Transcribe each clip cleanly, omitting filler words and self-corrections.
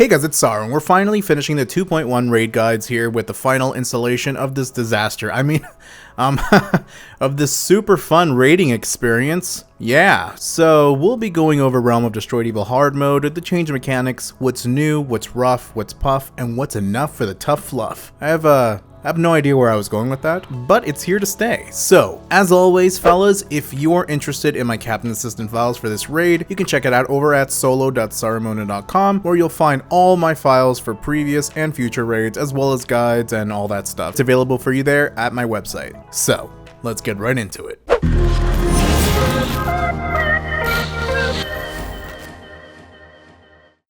Hey guys, it's Saru, and we're finally finishing the 2.1 raid guides here with the final installation of this disaster. Of this super fun raiding experience. Yeah, so we'll be going over Realm of Destroyed Evil hard mode, the change mechanics, what's new, what's rough, what's puff, and what's enough for the tough fluff. I have no idea where I was going with that, but it's here to stay. So, as always, fellas, if you're interested in my Captain Assistant files for this raid, you can check it out over at solo.sarumonin.com, where you'll find all my files for previous and future raids, as well as guides and all that stuff. It's available for you there at my website. So, let's get right into it.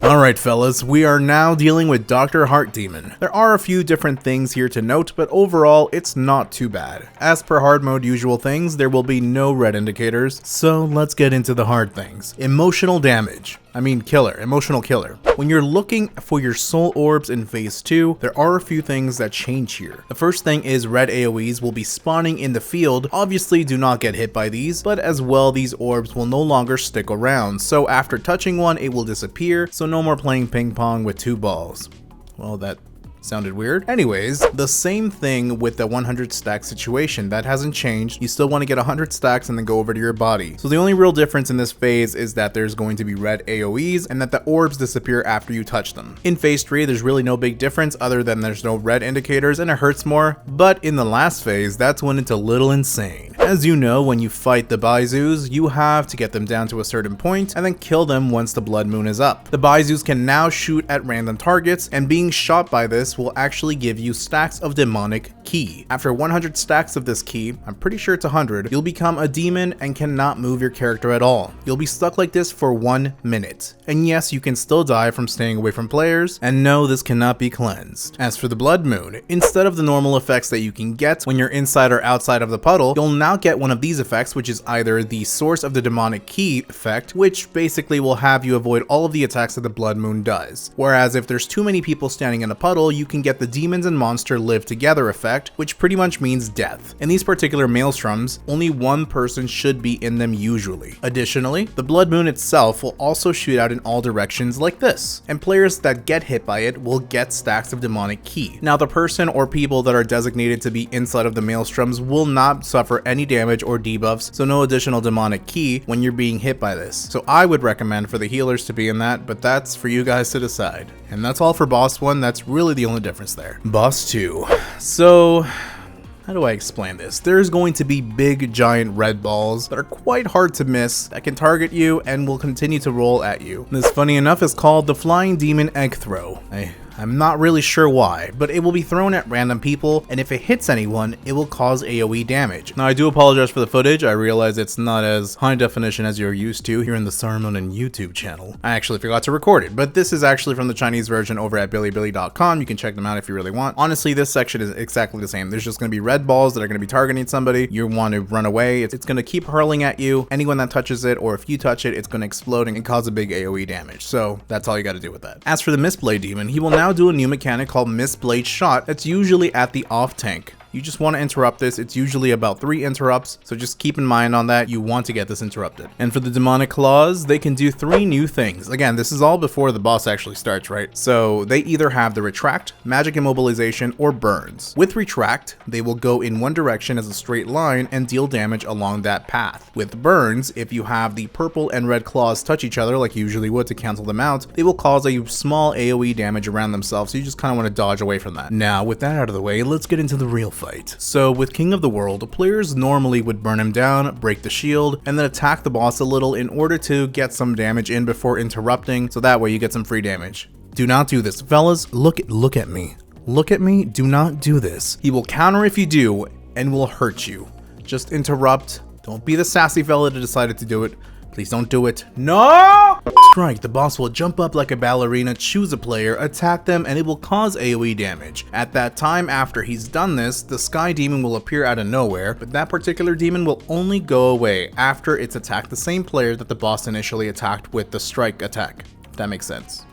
Alright fellas, we are now dealing with Dr. Heart Demon. There are a few different things here to note, but overall, it's not too bad. As per hard mode usual things, there will be no red indicators, so let's get into the hard things. Emotional damage. Emotional killer. When you're looking for your soul orbs in phase 2, there are a few things that change here. The first thing is red AoEs will be spawning in the field. Obviously do not get hit by these, but as well these orbs will no longer stick around, so after touching one it will disappear, so no more playing ping pong with two balls. Well, that sounded weird. Anyways, the same thing with the 100 stack situation. That hasn't changed. You still want to get 100 stacks and then go over to your body. So the only real difference in this phase is that there's going to be red AoEs and that the orbs disappear after you touch them. In phase 3, there's really no big difference other than there's no red indicators and it hurts more, but in the last phase, that's when it's a little insane. As you know, when you fight the Baizus, you have to get them down to a certain point and then kill them once the blood moon is up. The Baizus can now shoot at random targets, and being shot by this will actually give you stacks of demonic ki. After 100 stacks of this ki, I'm pretty sure it's 100, you'll become a demon and cannot move your character at all. You'll be stuck like this for 1 minute. And yes, you can still die from staying away from players, and no, this cannot be cleansed. As for the blood moon, instead of the normal effects that you can get when you're inside or outside of the puddle, you'll now get one of these effects, which is either the source of the demonic ki effect, which basically will have you avoid all of the attacks that the blood moon does. Whereas if there's too many people standing in a puddle, you can get the demons and monster live together effect, which pretty much means death. In these particular maelstroms, only one person should be in them usually. Additionally, the blood moon itself will also shoot out in all directions like this, and players that get hit by it will get stacks of demonic ki. Now, the person or people that are designated to be inside of the maelstroms will not suffer any damage or debuffs, so no additional demonic ki when you're being hit by this. So I would recommend for the healers to be in that, but that's for you guys to decide. And that's all for boss 1, that's really the only difference there. Boss 2. So, how do I explain this? There's going to be big giant red balls that are quite hard to miss, that can target you and will continue to roll at you. This, funny enough, is called the Flying Demon Egg Throw. I'm not really sure why, but it will be thrown at random people, and if it hits anyone, it will cause AoE damage. Now, I do apologize for the footage. I realize it's not as high definition as you're used to here in the Sarumonin YouTube channel. I actually forgot to record it, but this is actually from the Chinese version over at bilibili.com. You can check them out if you really want. Honestly, this section is exactly the same. There's just going to be red balls that are going to be targeting somebody. You want to run away. It's going to keep hurling at you. Anyone that touches it, or if you touch it, it's going to explode and cause a big AoE damage. So that's all you got to do with that. As for the Mistblade Demon, he will now do a new mechanic called Mistblade Shot that's usually at the off tank. You just want to interrupt this. It's usually about 3 interrupts, so just keep in mind on that. You want to get this interrupted. And for the demonic claws, they can do 3 new things. Again, this is all before the boss actually starts, right? So they either have the retract, magic immobilization, or burns. With retract, they will go in one direction as a straight line and deal damage along that path. With burns, if you have the purple and red claws touch each other like you usually would to cancel them out, they will cause a small AoE damage around themselves, so you just kind of want to dodge away from that. Now, with that out of the way, let's get into the real fight. So with King of the World, players normally would burn him down, break the shield, and then attack the boss a little in order to get some damage in before interrupting, so that way you get some free damage. Do not do this. Fellas, look at me. Look at me, do not do this. He will counter if you do, and will hurt you. Just interrupt. Don't be the sassy fella that decided to do it. Please don't do it. No! Strike, the boss will jump up like a ballerina, choose a player, attack them, and it will cause AoE damage. At that time, after he's done this, the Sky Demon will appear out of nowhere, but that particular demon will only go away after it's attacked the same player that the boss initially attacked with the strike attack. If that makes sense.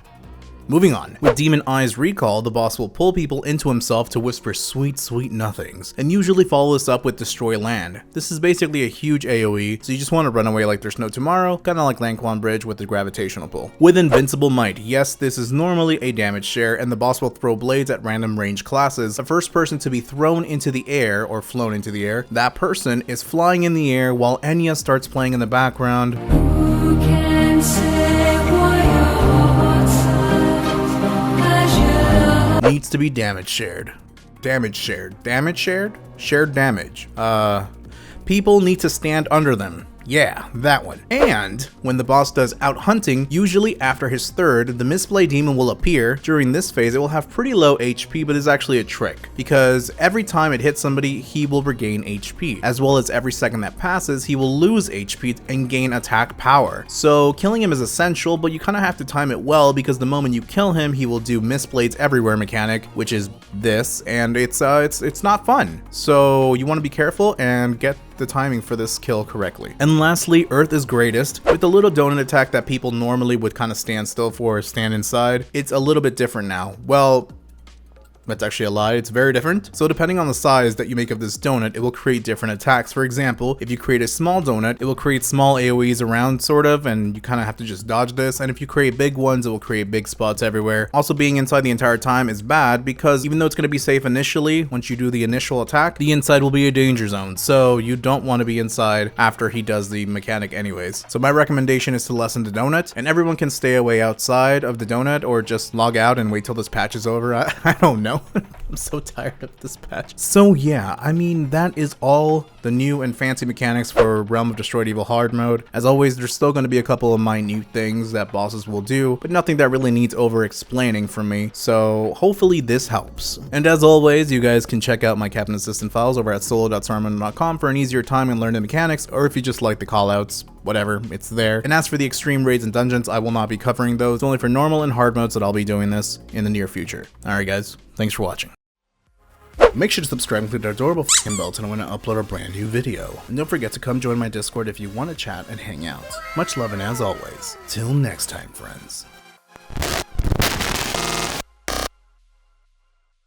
Moving on. With Demon Eye's recall, the boss will pull people into himself to whisper sweet, sweet nothings, and usually follow this up with Destroy Land. This is basically a huge AoE, so you just want to run away like there's no tomorrow, kinda like Lanquan Bridge with the gravitational pull. With Invincible Might, yes, this is normally a damage share, and the boss will throw blades at random range classes. The first person to be thrown into the air, or flown into the air, that person is flying in the air while Enya starts playing in the background. Who can say why needs to be damage shared. Damage shared. Damage shared? Shared damage. People need to stand under them. Yeah, that one. And when the boss does out hunting, usually after his third, the Mistblade demon will appear. During this phase, it will have pretty low HP, but is actually a trick, because every time it hits somebody, he will regain HP, as well as every second that passes, he will lose HP and gain attack power. So killing him is essential, but you kind of have to time it well, because the moment you kill him, he will do Mistblades everywhere mechanic, which is this, and it's not fun. So you want to be careful and get the timing for this kill correctly. And lastly, Earth is greatest. With the little donut attack that people normally would kind of stand still for or stand inside, it's a little bit different now. Well, that's actually a lie, it's very different. So depending on the size that you make of this donut, it will create different attacks. For example, if you create a small donut, it will create small AoEs around sort of, and you kind of have to just dodge this. And if you create big ones, it will create big spots everywhere. Also, being inside the entire time is bad, because even though it's going to be safe initially, once you do the initial attack, the inside will be a danger zone. So you don't want to be inside after he does the mechanic anyways. So my recommendation is to lessen the donut, and everyone can stay away outside of the donut or just log out and wait till this patch is over. I don't know. I'm so tired of this patch. So yeah, I mean, that is all the new and fancy mechanics for Realm of Destroyed Evil hard mode. As always, there's still going to be a couple of minute things that bosses will do, but nothing that really needs over explaining from me. So hopefully this helps. And as always, you guys can check out my Captain Assistant files over at solo.sarumonin.com for an easier time in learning mechanics, or if you just like the callouts, whatever, it's there. And as for the extreme raids and dungeons, I will not be covering those. It's only for normal and hard modes that I'll be doing this in the near future. Alright guys, thanks for watching. Make sure to subscribe and click that adorable f***ing bell to know when I upload a brand new video. And don't forget to come join my Discord if you want to chat and hang out. Much love, and as always, till next time, friends.